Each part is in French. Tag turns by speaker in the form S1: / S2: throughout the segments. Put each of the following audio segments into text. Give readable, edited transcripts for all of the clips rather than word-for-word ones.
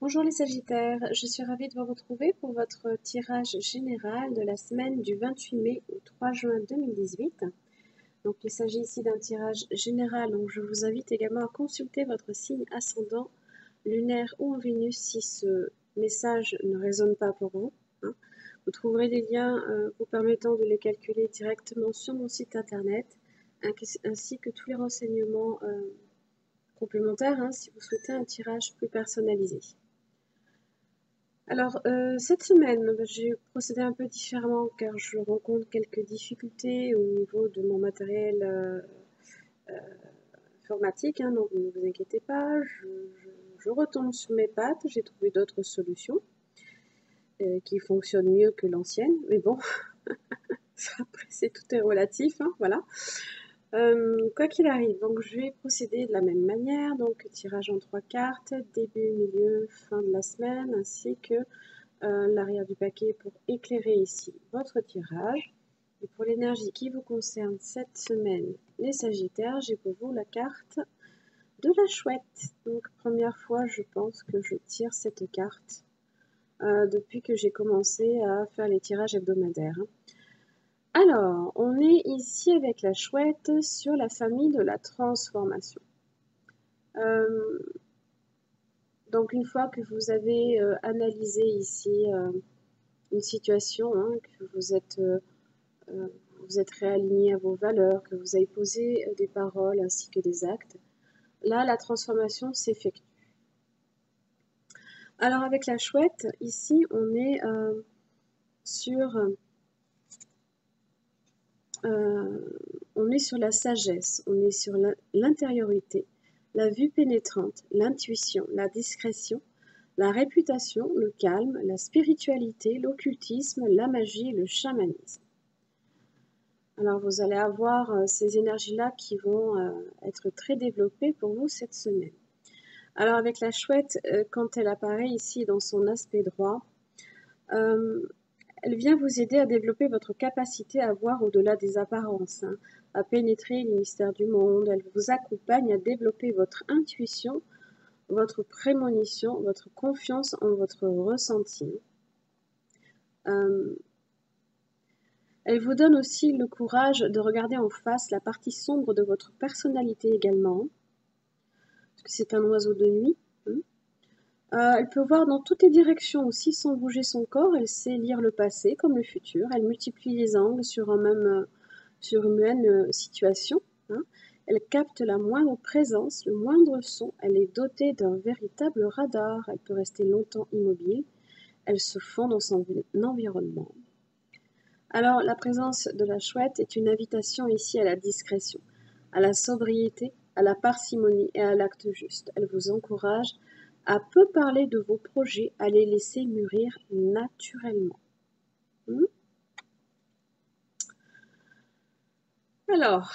S1: Bonjour les Sagittaires, je suis ravie de vous retrouver pour votre tirage général de la semaine du 28 mai au 3 juin 2018. Donc il s'agit ici d'un tirage général, donc je vous invite également à consulter votre signe ascendant, lunaire ou en Vénus si ce message ne résonne pas pour vous. Vous trouverez des liens vous permettant de les calculer directement sur mon site internet, ainsi que tous les renseignements complémentaires si vous souhaitez un tirage plus personnalisé. Alors, cette semaine, j'ai procédé un peu différemment car je rencontre quelques difficultés au niveau de mon matériel informatique, donc ne vous inquiétez pas, je retombe sur mes pattes, j'ai trouvé d'autres solutions qui fonctionnent mieux que l'ancienne, mais bon, après tout est relatif, voilà. Quoi qu'il arrive, donc je vais procéder de la même manière, donc tirage en 3 cartes, début, milieu, fin de la semaine, ainsi que l'arrière du paquet pour éclairer ici votre tirage. Et pour l'énergie qui vous concerne cette semaine, les Sagittaires, j'ai pour vous la carte de la chouette. Donc première fois, je pense que je tire cette carte depuis que j'ai commencé à faire les tirages hebdomadaires. Alors, on est ici avec la chouette sur la famille de la transformation. Donc une fois que vous avez analysé ici une situation, que vous êtes réaligné à vos valeurs, que vous avez posé des paroles ainsi que des actes, là la transformation s'effectue. Alors avec la chouette, ici on est sur la sagesse, on est sur l'intériorité, la vue pénétrante, l'intuition, la discrétion, la réputation, le calme, la spiritualité, l'occultisme, la magie, le chamanisme. Alors vous allez avoir ces énergies-là qui vont être très développées pour vous cette semaine. Alors avec la chouette, quand elle apparaît ici dans son aspect droit, elle vient vous aider à développer votre capacité à voir au-delà des apparences, à pénétrer les mystères du monde. Elle vous accompagne à développer votre intuition, votre prémonition, votre confiance en votre ressenti. Elle vous donne aussi le courage de regarder en face la partie sombre de votre personnalité également, parce que c'est un oiseau de nuit. Elle peut voir dans toutes les directions aussi sans bouger son corps. Elle sait lire le passé comme le futur. Elle multiplie les angles sur une même situation. Elle capte la moindre présence, le moindre son. Elle est dotée d'un véritable radar. Elle peut rester longtemps immobile. Elle se fond dans son environnement. Alors, la présence de la chouette est une invitation ici à la discrétion, à la sobriété, à la parcimonie et à l'acte juste. Elle vous encourage à peu parler de vos projets, à les laisser mûrir naturellement. Alors,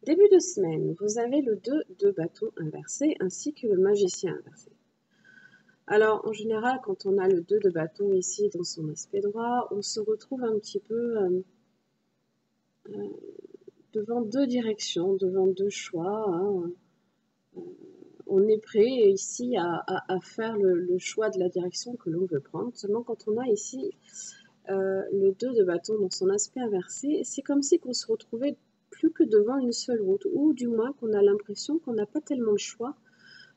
S1: début de semaine, vous avez le 2 de bâton inversé ainsi que le magicien inversé. Alors, en général, quand on a le 2 de bâton ici dans son aspect droit, on se retrouve un petit peu devant deux directions, devant deux choix. On est prêt ici à faire le choix de la direction que l'on veut prendre. Seulement quand on a ici le 2 de bâton dans son aspect inversé, c'est comme si on se retrouvait plus que devant une seule route, ou du moins qu'on a l'impression qu'on n'a pas tellement le choix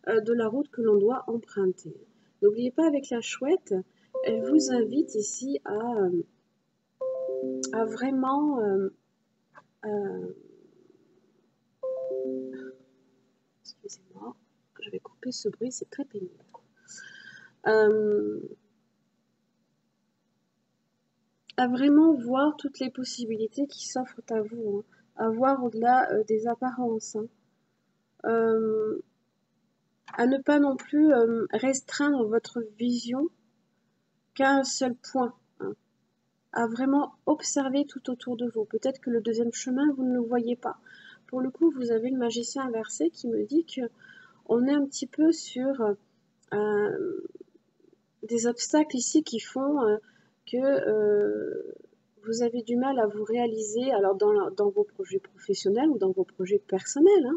S1: de la route que l'on doit emprunter. N'oubliez pas, avec la chouette, elle vous invite ici à vraiment excusez-moi, je vais couper ce bruit, c'est très pénible. À vraiment voir toutes les possibilités qui s'offrent à vous, à voir au-delà des apparences, à ne pas non plus restreindre votre vision qu'à un seul point, à vraiment observer tout autour de vous. Peut-être que le deuxième chemin, vous ne le voyez pas. Pour le coup, vous avez le magicien inversé qui me dit qu'on est un petit peu sur des obstacles ici qui font que vous avez du mal à vous réaliser alors dans vos projets professionnels ou dans vos projets personnels.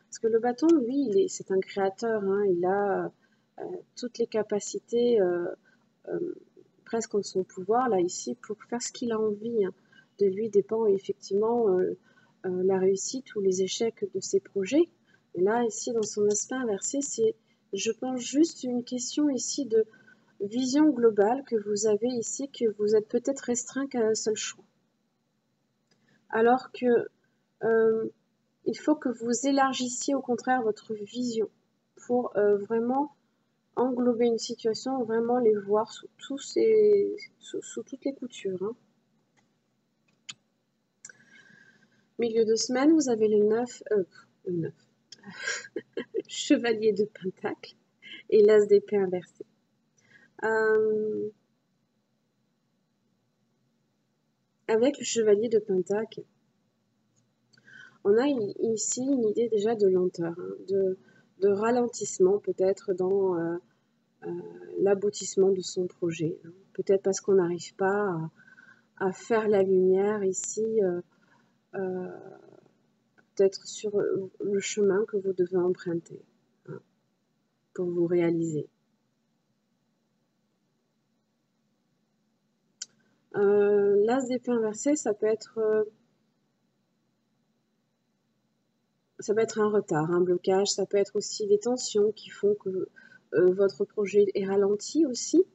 S1: Parce que le bâton, lui, c'est un créateur, hein, il a toutes les capacités presque en son pouvoir, là, ici, pour faire ce qu'il a envie. Hein. De lui dépend effectivement la réussite ou les échecs de ses projets. Et là, ici, dans son aspect inversé, c'est, je pense, juste une question ici de vision globale que vous avez ici, que vous êtes peut-être restreint qu'à un seul choix. Alors que il faut que vous élargissiez au contraire votre vision pour vraiment englober une situation, vraiment les voir sous toutes les coutures. Hein. Milieu de semaine, vous avez le 9 chevalier de pentacle et l'as d'épée inversé. Avec le chevalier de pentacle, on a ici une idée déjà de lenteur, hein, de ralentissement peut-être dans l'aboutissement de son projet. Hein. Peut-être parce qu'on n'arrive pas à faire la lumière ici, peut-être sur le chemin que vous devez emprunter hein, pour vous réaliser. L'as d'épée inversé, ça peut être un retard, un blocage, ça peut être aussi des tensions qui font que votre projet est ralenti aussi.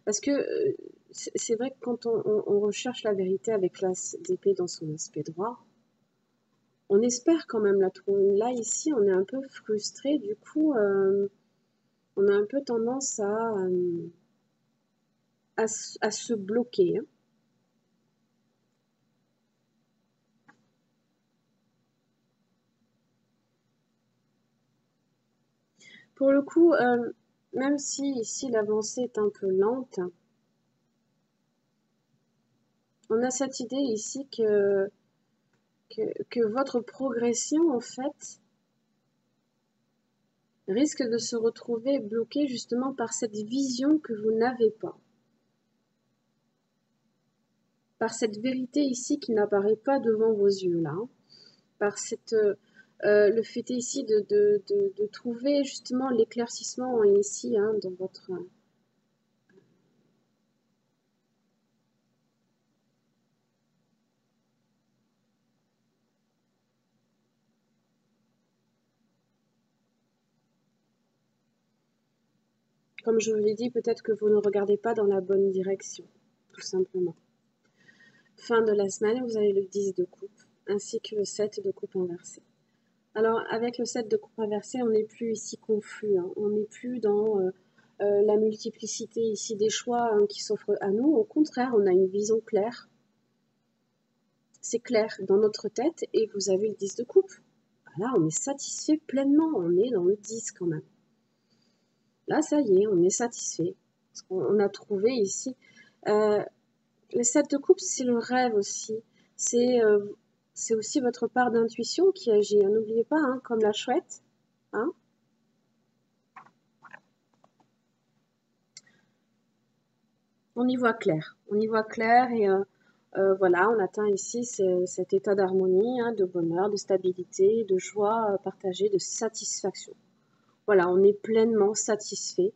S1: Parce que c'est vrai que quand on recherche la vérité avec l'as d'épée dans son aspect droit, on espère quand même la trouver. Là, ici, on est un peu frustré, du coup, on a un peu tendance à se bloquer. Hein. Pour le coup, même si ici l'avancée est un peu lente, on a cette idée ici que votre progression, en fait, risque de se retrouver bloquée justement par cette vision que vous n'avez pas. Par cette vérité ici qui n'apparaît pas devant vos yeux, là. Hein. Par cette... le fait ici de trouver justement l'éclaircissement ici hein, dans votre... Comme je vous l'ai dit, peut-être que vous ne regardez pas dans la bonne direction, tout simplement. Fin de la semaine, vous avez le 10 de coupe, ainsi que le 7 de coupe inversé. Alors, avec le 7 de coupe inversé, on n'est plus ici confus, hein. On n'est plus dans la multiplicité ici des choix hein, qui s'offrent à nous. Au contraire, on a une vision claire. C'est clair dans notre tête et vous avez le 10 de coupe. Là, on est satisfait pleinement, on est dans le 10 quand même. Là, ça y est, on est satisfait. Parce qu'on a trouvé ici... le 7 de coupe, c'est le rêve aussi. C'est aussi votre part d'intuition qui agit. Hein. N'oubliez pas, hein, comme la chouette. Hein. On y voit clair. On y voit clair et voilà, on atteint ici cet état d'harmonie, hein, de bonheur, de stabilité, de joie partagée, de satisfaction. Voilà, on est pleinement satisfait.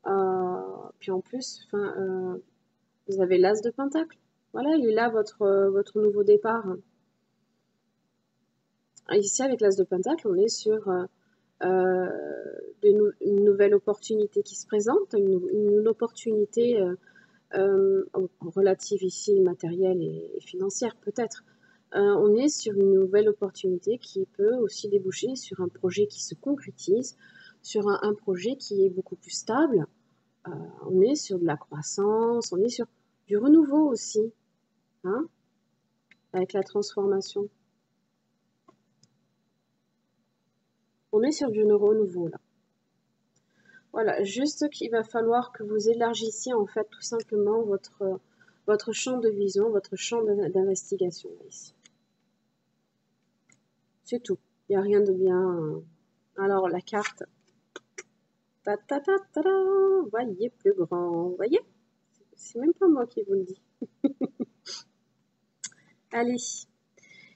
S1: Puis en plus, vous avez l'as de pentacle. Voilà, il est là votre nouveau départ. Ici, avec l'as de pentacle, on est sur une nouvelle opportunité qui se présente, une opportunité relative ici matérielle et financière peut-être. On est sur une nouvelle opportunité qui peut aussi déboucher sur un projet qui se concrétise, sur un projet qui est beaucoup plus stable. On est sur de la croissance, on est sur du renouveau aussi, hein, avec la transformation. On est sur du renouveau là. Voilà, juste qu'il va falloir que vous élargissiez en fait tout simplement votre champ de vision, votre champ d'investigation ici. C'est tout. Il n'y a rien de bien. Alors la carte. Ta ta ta ta ta. Voyez plus grand. Voyez? C'est même pas moi qui vous le dis. Allez.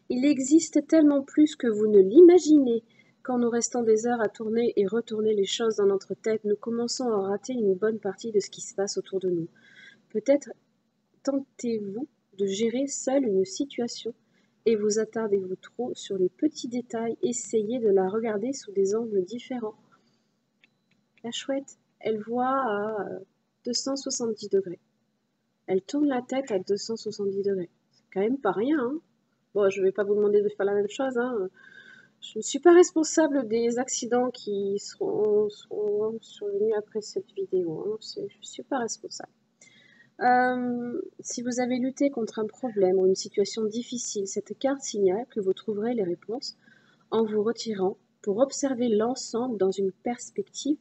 S1: Il existe tellement plus que vous ne l'imaginez quand nous restons des heures à tourner et retourner les choses dans notre tête, nous commençons à rater une bonne partie de ce qui se passe autour de nous. Peut-être tentez-vous de gérer seul une situation et vous attardez-vous trop sur les petits détails. Essayez de la regarder sous des angles différents. La chouette, elle voit à 270 degrés. Elle tourne la tête à 270 degrés. C'est quand même pas rien, hein. Bon, je ne vais pas vous demander de faire la même chose, hein. Je ne suis pas responsable des accidents qui seront survenus après cette vidéo, hein. Je ne suis pas responsable. Si vous avez lutté contre un problème ou une situation difficile, cette carte signale que vous trouverez les réponses en vous retirant pour observer l'ensemble dans une perspective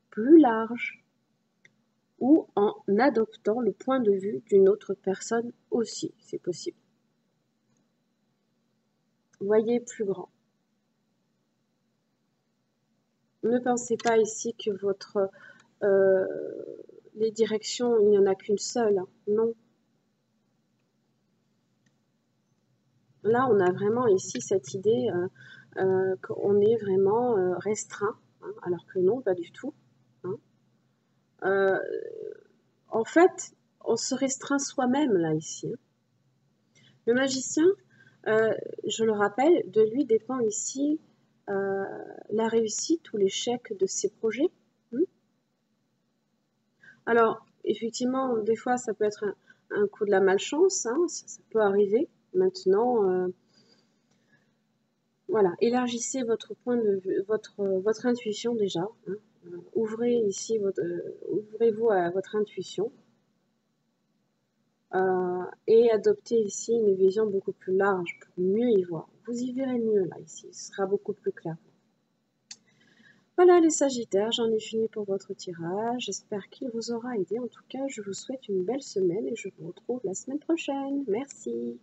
S1: plus large ou en adoptant le point de vue d'une autre personne aussi, c'est possible. Voyez plus grand. Ne pensez pas ici que les directions, il n'y en a qu'une seule, hein. Non. Là, on a vraiment ici cette idée qu'on est vraiment restreint, hein, alors que non, pas du tout, hein. En fait, on se restreint soi-même là, ici, hein. Le magicien, je le rappelle, de lui dépend ici la réussite ou l'échec de ses projets. Alors, effectivement, des fois, ça peut être un coup de la malchance, hein, ça peut arriver. Maintenant, voilà, élargissez votre point de vue, votre intuition déjà, hein. Ouvrez ici ouvrez-vous à votre intuition et adoptez ici une vision beaucoup plus large pour mieux y voir. Vous y verrez mieux là ici, ce sera beaucoup plus clair. Voilà les Sagittaires, j'en ai fini pour votre tirage. J'espère qu'il vous aura aidé. En tout cas, je vous souhaite une belle semaine et je vous retrouve la semaine prochaine. Merci.